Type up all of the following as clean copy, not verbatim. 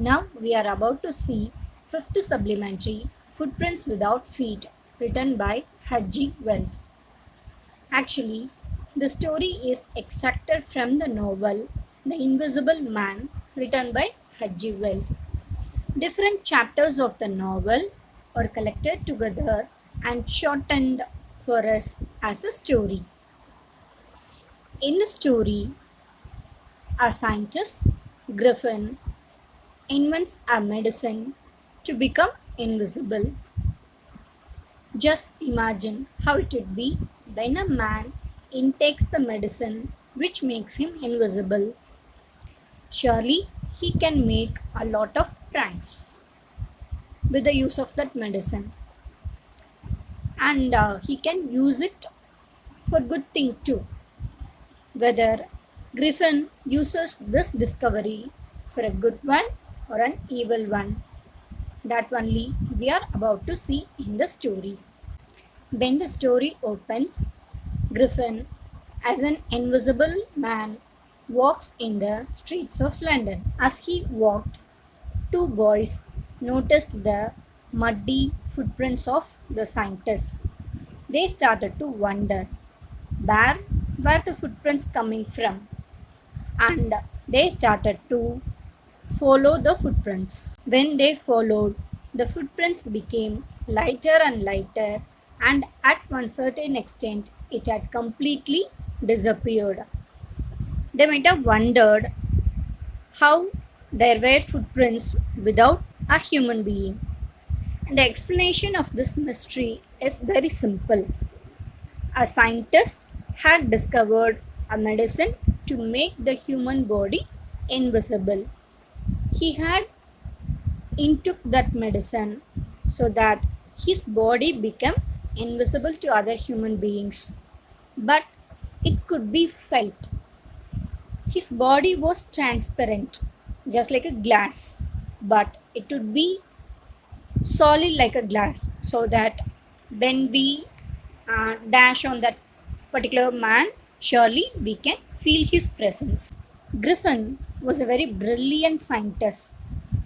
Now we are about to see fifth supplementary Footprints Without Feet written by H.G. Wells. Actually, the story is extracted from the novel The Invisible Man written by H.G. Wells. Different chapters of the novel are collected together and shortened for us as a story. In the story, a scientist, Griffin, invents a medicine to become invisible. Just imagine how it would be when a man intakes the medicine which makes him invisible. Surely he can make a lot of pranks with the use of that medicine, and he can use it for good thing too. Whether Griffin uses this discovery for a good one or an evil one, that only we are about to see in the story. When the story opens, Griffin, as an invisible man, walks in the streets of London. As he walked, two boys noticed the muddy footprints of the scientist. They started to wonder where were the footprints coming from, and they started to follow the footprints. When they followed, the footprints became lighter and lighter, and at one certain extent, it had completely disappeared. They might have wondered how there were footprints without a human being. And the explanation of this mystery is very simple. A scientist had discovered a medicine to make the human body invisible. He had intook that medicine so that his body became invisible to other human beings, but it could be felt. His body was transparent, just like a glass, but it would be solid like a glass, so that when we dash on that particular man, surely we can feel his presence. Griffin was a very brilliant scientist,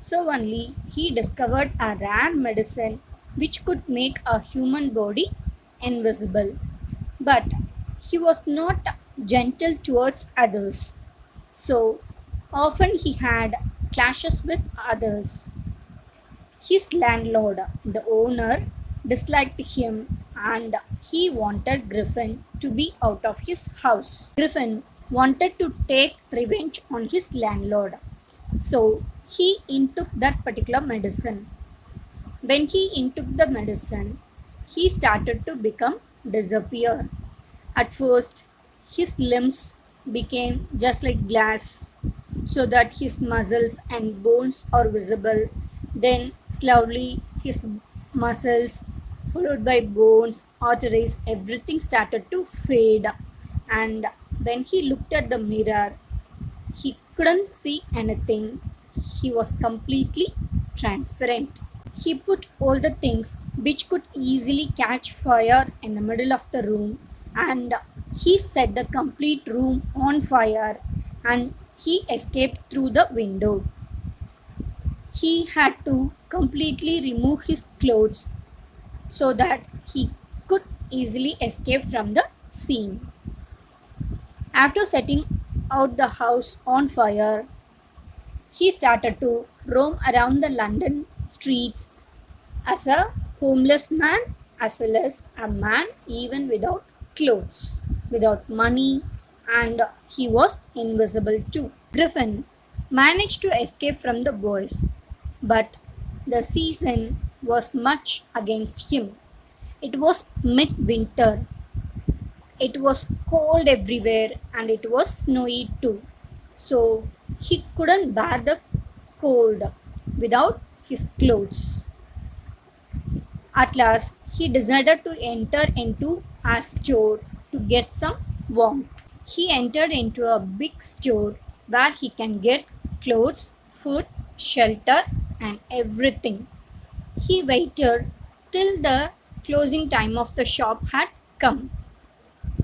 so only he discovered a rare medicine which could make a human body invisible. But he was not gentle towards others, so often he had clashes with others. His landlord, the owner, disliked him and he wanted Griffin to be out of his house. Griffin wanted to take revenge on his landlord, so he intook that particular medicine. When he intook the medicine, he started to become disappear. At first, his limbs became just like glass, so that his muscles and bones are visible. Then, slowly, his muscles, followed by bones, arteries, everything started to fade. And when he looked at the mirror, he couldn't see anything. He was completely transparent. He put all the things which could easily catch fire in the middle of the room, and he set the complete room on fire, and he escaped through the window. He had to completely remove his clothes so that he could easily escape from the scene. After setting out the house on fire, he started to roam around the London streets as a homeless man, as well as a man even without clothes, without money, and he was invisible too. Griffin managed to escape from the boys, but the season was much against him. It was midwinter. It was cold everywhere and it was snowy too. So he couldn't bear the cold without his clothes. At last, he decided to enter into a store to get some warmth. He entered into a big store where he can get clothes, food, shelter, and everything. He waited till the closing time of the shop had come.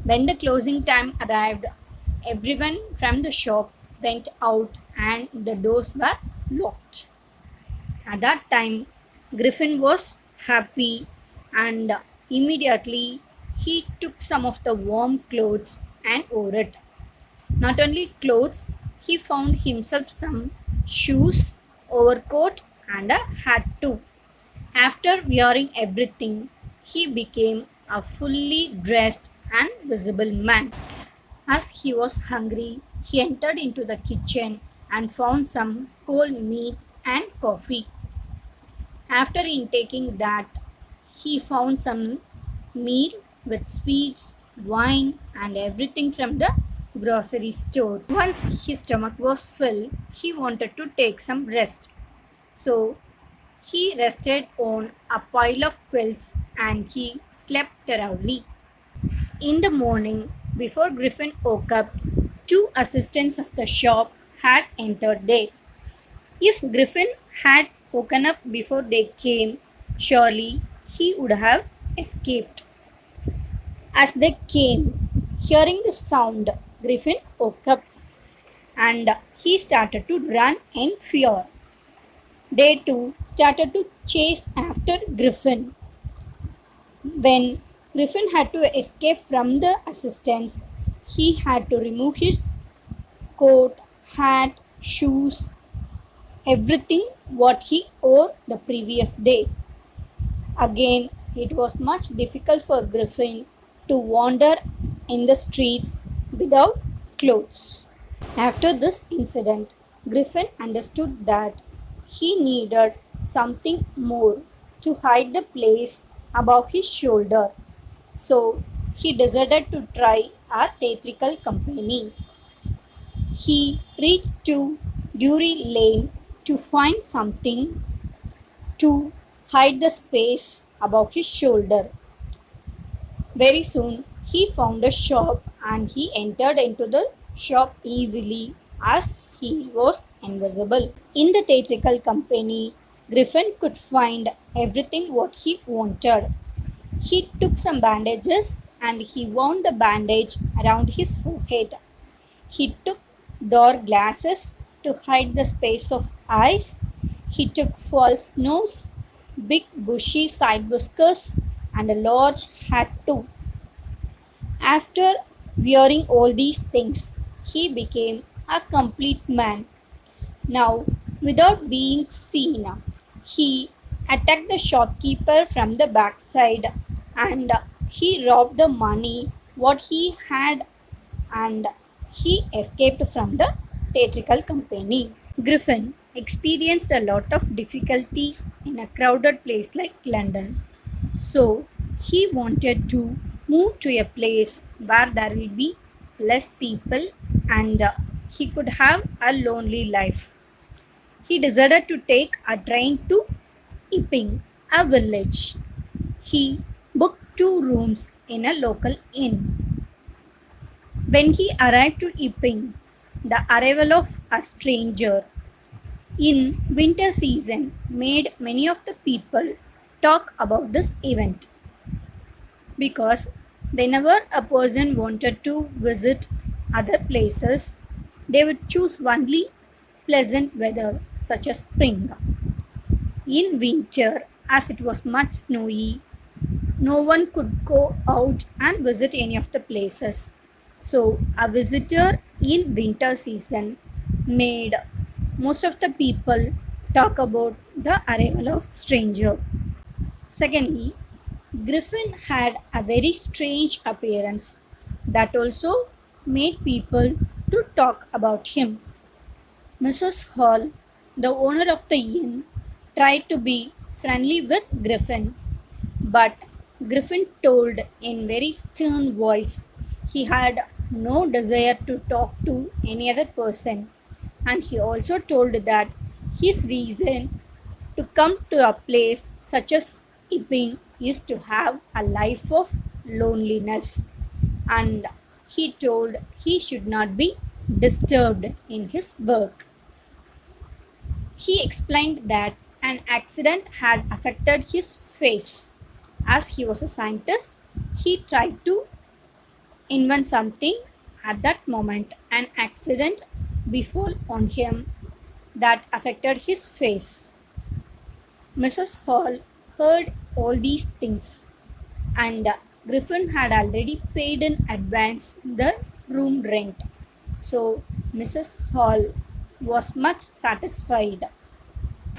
When the closing time arrived, everyone from the shop went out and the doors were locked. At that time, Griffin was happy and immediately he took some of the warm clothes and wore it. Not only clothes, he found himself some shoes, overcoat, and a hat too. After wearing everything, he became a fully dressed and visible man. As he was hungry, he entered into the kitchen and found some cold meat and coffee. After intaking that, he found some meal with sweets, wine, and everything from the grocery store. Once his stomach was filled, he wanted to take some rest. So he rested on a pile of quilts and he slept thoroughly. In the morning, before Griffin woke up, two assistants of the shop had entered there. If Griffin had woken up before they came, surely he would have escaped. As they came, hearing the sound, Griffin woke up and he started to run in fear. They too started to chase after Griffin. When Griffin had to escape from the assistants, he had to remove his coat, hat, shoes, everything what he wore the previous day. Again, it was much difficult for Griffin to wander in the streets without clothes. After this incident, Griffin understood that he needed something more to hide the place above his shoulder. So he decided to try a theatrical company. He reached to Drury Lane to find something to hide the space above his shoulder. Very soon he found a shop and he entered into the shop easily as he was invisible. In the theatrical company, Griffin could find everything what he wanted. He took some bandages and he wound the bandage around his forehead. He took dark glasses to hide the space of eyes. He took false nose, big bushy side whiskers, and a large hat too. After wearing all these things, he became a complete man. Now, without being seen, he attacked the shopkeeper from the backside and he robbed the money what he had and he escaped from the theatrical company. Griffin experienced a lot of difficulties in a crowded place like London. So he wanted to move to a place where there will be less people and he could have a lonely life. He decided to take a train to Epping, a village. He booked two rooms in a local inn. When he arrived to Epping, the arrival of a stranger in winter season made many of the people talk about this event because whenever a person wanted to visit other places, they would choose only pleasant weather such as spring. In winter, as it was much snowy, no one could go out and visit any of the places. So, a visitor in winter season made most of the people talk about the arrival of stranger. Secondly, Griffin had a very strange appearance that also made people to talk about him. Mrs. Hall, the owner of the inn, tried to be friendly with Griffin, but Griffin told in very stern voice he had no desire to talk to any other person, and he also told that his reason to come to a place such as Epping is to have a life of loneliness, and he told he should not be disturbed in his work. He explained that an accident had affected his face. As he was a scientist, he tried to invent something. At that moment, an accident befell on him that affected his face. Mrs. Hall heard all these things, and Griffin had already paid in advance the room rent. So Mrs. Hall was much satisfied.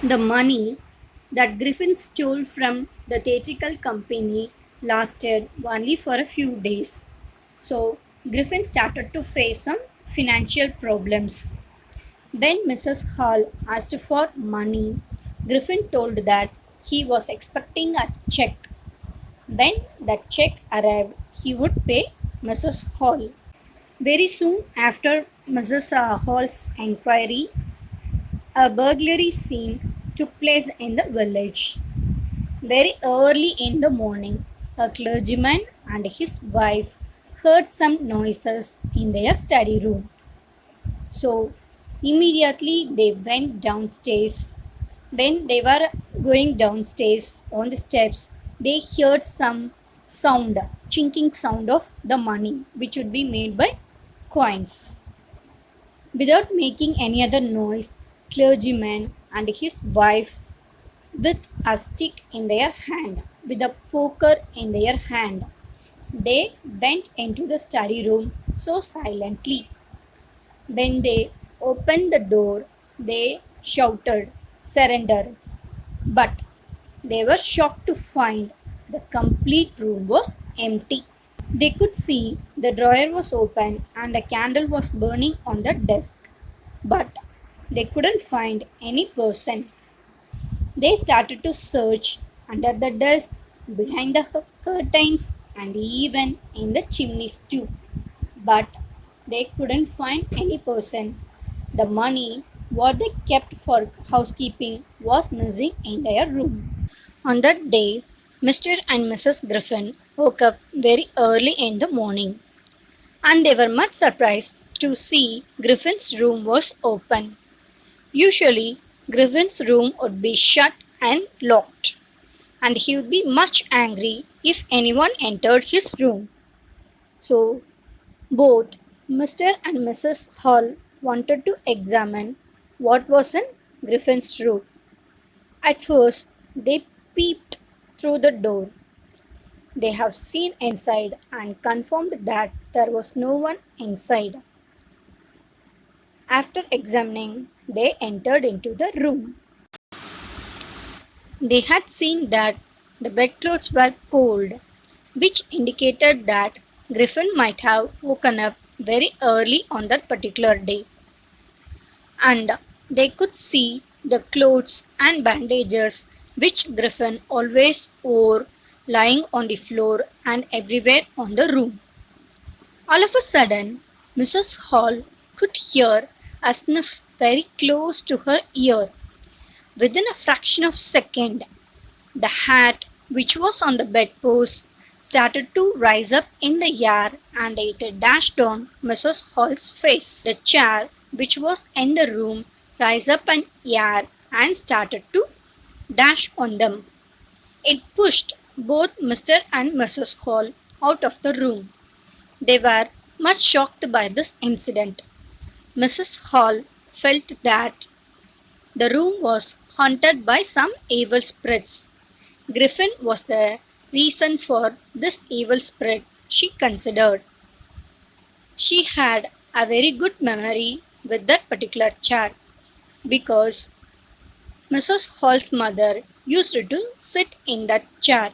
The money that Griffin stole from the theatrical company lasted only for a few days. So Griffin started to face some financial problems. When Mrs. Hall asked for money, Griffin told that he was expecting a check. When the check arrived, he would pay Mrs. Hall. Very soon after Mrs. Hall's inquiry, a burglary scene took place in the village. Very early in the morning, a clergyman and his wife heard some noises in their study room. So immediately they went downstairs. When they were going downstairs on the steps, they heard some sound, chinking sound of the money, which would be made by coins. Without making any other noise, clergyman and his wife, with a stick in their hand, with a poker in their hand, they went into the study room so silently. When they opened the door, they shouted, "Surrender!" But they were shocked to find the complete room was empty. They could see the drawer was open and a candle was burning on the desk, but they couldn't find any person. They started to search under the desk, behind the curtains, and even in the chimneys too, but they couldn't find any person. The money, what they kept for housekeeping, was missing in their room. On that day, Mr. and Mrs. Griffin woke up very early in the morning, and they were much surprised to see Griffin's room was open. Usually, Griffin's room would be shut and locked, and he would be much angry if anyone entered his room. So, both Mr. and Mrs. Hall wanted to examine what was in Griffin's room. At first, they peeped through the door. They have seen inside and confirmed that there was no one inside. After examining, they entered into the room. They had seen that the bedclothes were cold, which indicated that Griffin might have woken up very early on that particular day. And they could see the clothes and bandages which Griffin always wore lying on the floor and everywhere on the room. All of a sudden, Mrs. Hall could hear a sniff very close to her ear. Within a fraction of a second, the hat which was on the bedpost started to rise up in the air and it dashed on Mrs. Hall's face. The chair which was in the room rose up in air and started to dash on them. It pushed both Mr. and Mrs. Hall out of the room. They were much shocked by this incident. Mrs. Hall felt that the room was haunted by some evil spirits. Griffin was the reason for this evil spirit, she considered. She had a very good memory with that particular chair because Mrs. Hall's mother used to sit in that chair.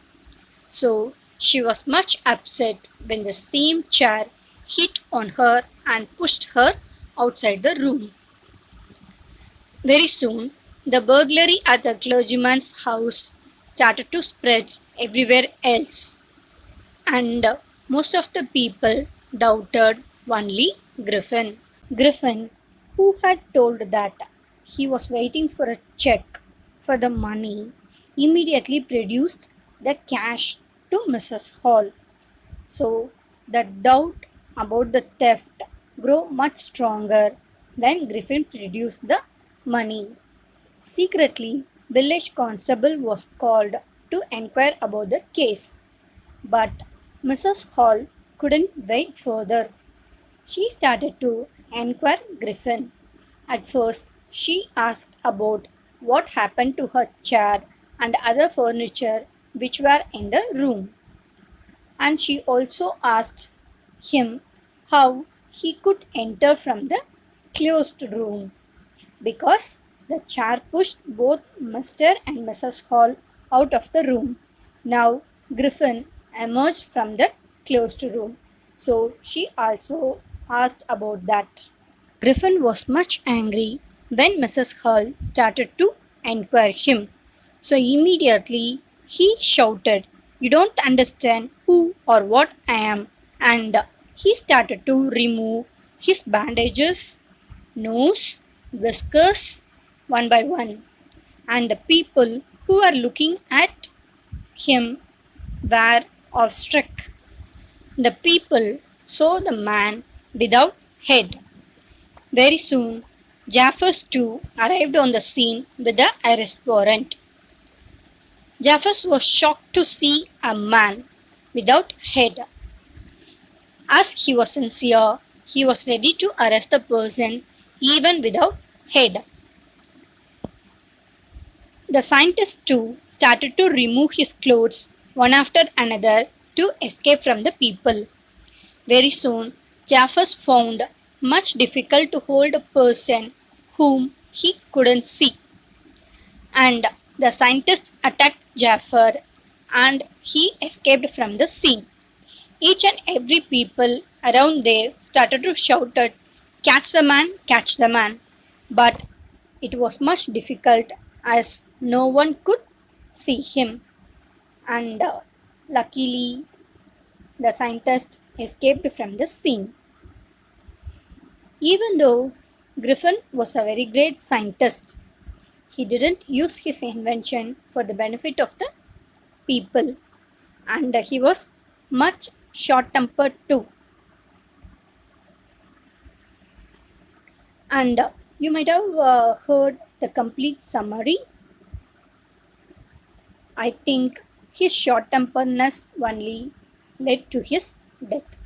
So she was much upset when the same chair hit on her and pushed her outside the room. Very soon, the burglary at the clergyman's house started to spread everywhere else, and most of the people doubted only Griffin. Griffin, who had told that he was waiting for a check for the money, immediately produced the cash to Mrs. Hall. So the doubt about the theft grew much stronger when Griffin produced the money. Secretly, village constable was called to inquire about the case, but Mrs. Hall couldn't wait further. She started to inquire Griffin. At first, she asked about what happened to her chair and other furniture which were in the room. And she also asked him how he could enter from the closed room because the chair pushed both Mr. and Mrs. Hall out of the room. Now Griffin emerged from the closed room. So she also asked about that. Griffin was much angry when Mrs. Hall started to enquire him. So immediately he shouted, "You don't understand who or what I am." And he started to remove his bandages, nose, whiskers one by one. And the people who were looking at him were awestruck. The people saw the man without head. Very soon, Jaffers too arrived on the scene with the arrest warrant. Jaffers was shocked to see a man without head. As he was sincere, he was ready to arrest the person even without head. The scientist too started to remove his clothes one after another to escape from the people. Very soon, Jaffers found much difficult to hold a person whom he couldn't see. And the scientist attacked Jaffer and he escaped from the scene. Each and every people around there started to shout at, "Catch the man, catch the man." But it was much difficult as no one could see him. And luckily, the scientist escaped from the scene. Even though Griffin was a very great scientist, he didn't use his invention for the benefit of the people, and he was much short tempered too. And you might have heard the complete summary. I think his short temperedness only led to his death.